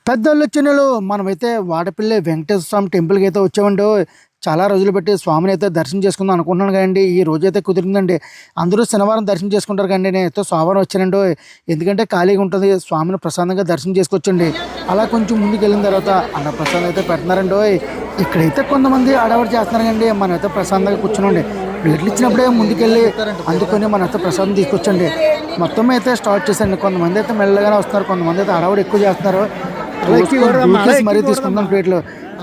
పెద్దోళ్ళు వచ్చినోళ్ళు మనమైతే వాడపల్లి వెంకటేశ్వర స్వామి టెంపుల్కి అయితే వచ్చామండి. చాలా రోజులు బట్టి స్వామిని అయితే దర్శనం చేసుకుందాం అనుకుంటున్నాను కదండి. ఈ రోజు అయితే కుదిరిందండి. అందరూ శనివారం దర్శనం చేసుకుంటారు కండి. నేనైతే సోమవారం వచ్చానండి. ఎందుకంటే ఖాళీగా ఉంటుంది, స్వామిని ప్రశాంతంగా దర్శనం చేసుకోవచ్చండి. అలా కొంచెం ముందుకు వెళ్ళిన తర్వాత అన్న ప్రసాదం అయితే పెడుతున్నారండి. ఇక్కడైతే కొంతమంది ఆడవాడు చేస్తున్నారు కండి. మనమైతే ప్రశాంతంగా కూర్చునండి. ప్లేట్లు ఇచ్చినప్పుడే ముందుకెళ్ళి అందుకొని మనైతే ప్రసాదం తీసుకొచ్చండి. మొత్తం అయితే స్టార్ట్ చేసండి. కొంతమంది అయితే మెల్లగానే వస్తున్నారు, కొంతమంది అయితే ఆడవాడు ఎక్కువ చేస్తున్నారు. మరీ తీసుకుందాం ప్లేట్లు.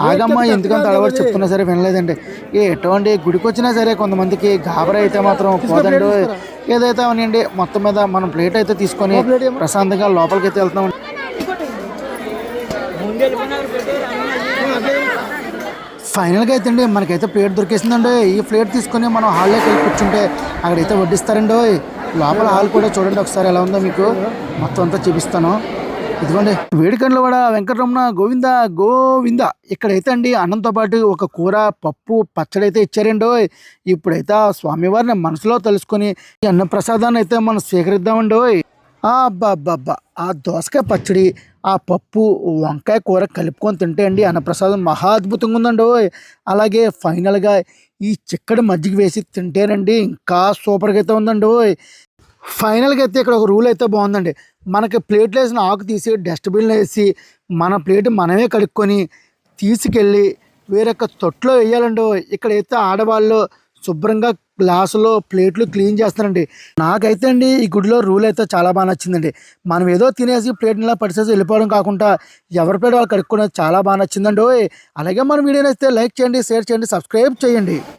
ఆగమ్మ ఎందుకంత అలవాటు చెప్తున్నా సరే వినలేదండి. ఎటువంటి గుడికి వచ్చినా సరే కొంతమందికి గాబరా అయితే మాత్రం పోదండి. ఏదైతే అవనండి, మొత్తం మీద మనం ప్లేట్ అయితే తీసుకొని ప్రశాంతంగా లోపలికి అయితే వెళ్తాం. ఫైనల్గా అయితే అండి మనకైతే ప్లేట్ దొరికేసిందండి. ఈ ప్లేట్ తీసుకొని మనం హాల్లోకి వెళ్ళి కూర్చుంటే అక్కడైతే వడ్డిస్తారండి. లోపల హాల్ కూడా చూడండి ఒకసారి ఎలా ఉందో మీకు మొత్తం అంతా చూపిస్తాను. ఇదిగోండి వేడికండ్ల వాడ వెంకటరమణ గోవింద గోవింద. ఇక్కడైతే అండి అన్నంతో పాటు ఒక కూర, పప్పు, పచ్చడి అయితే ఇచ్చారండి. ఇప్పుడైతే ఆ స్వామివారిని మనసులో తెలుసుకొని ఈ అన్న ప్రసాదాన్ని అయితే మనం స్వీకరిద్దామండి. అబ్బా అబ్బా, ఆ దోసకాయ పచ్చడి, ఆ పప్పు, వంకాయ కూర కలుపుకొని తింటే అండి అన్నప్రసాదం మహా అద్భుతంగా ఉందండి. అలాగే ఫైనల్గా ఈ చిక్కడి మజ్జిగ వేసి తింటేనండి ఇంకా సూపర్గా అయితే ఉందండి. ఫైనల్గా అయితే ఇక్కడ ఒక రూల్ అయితే బాగుందండి. మనకి ప్లేట్లు వేసిన ఆకు తీసి డస్ట్బిన్లో వేసి మన ప్లేట్ మనమే కడుక్కొని తీసుకెళ్ళి వేరొక తొట్లో వేయాలండి. ఇక్కడైతే ఆడవాళ్ళు శుభ్రంగా గ్లాసులో ప్లేట్లు క్లీన్ చేస్తారండి. నాకైతే అండి ఈ గుడిలో రూల్ అయితే చాలా బాగా నచ్చిందండి. మనం ఏదో తినేసి ప్లేట్లా పడిసేసి వెళ్ళిపోవడం కాకుండా ఎవరి ప్లేట్ వాళ్ళు కడుక్కునేది చాలా బాగా నచ్చిందండి. అలాగే మన వీడియో నచ్చితే లైక్ చేయండి, షేర్ చేయండి, సబ్స్క్రైబ్ చేయండి.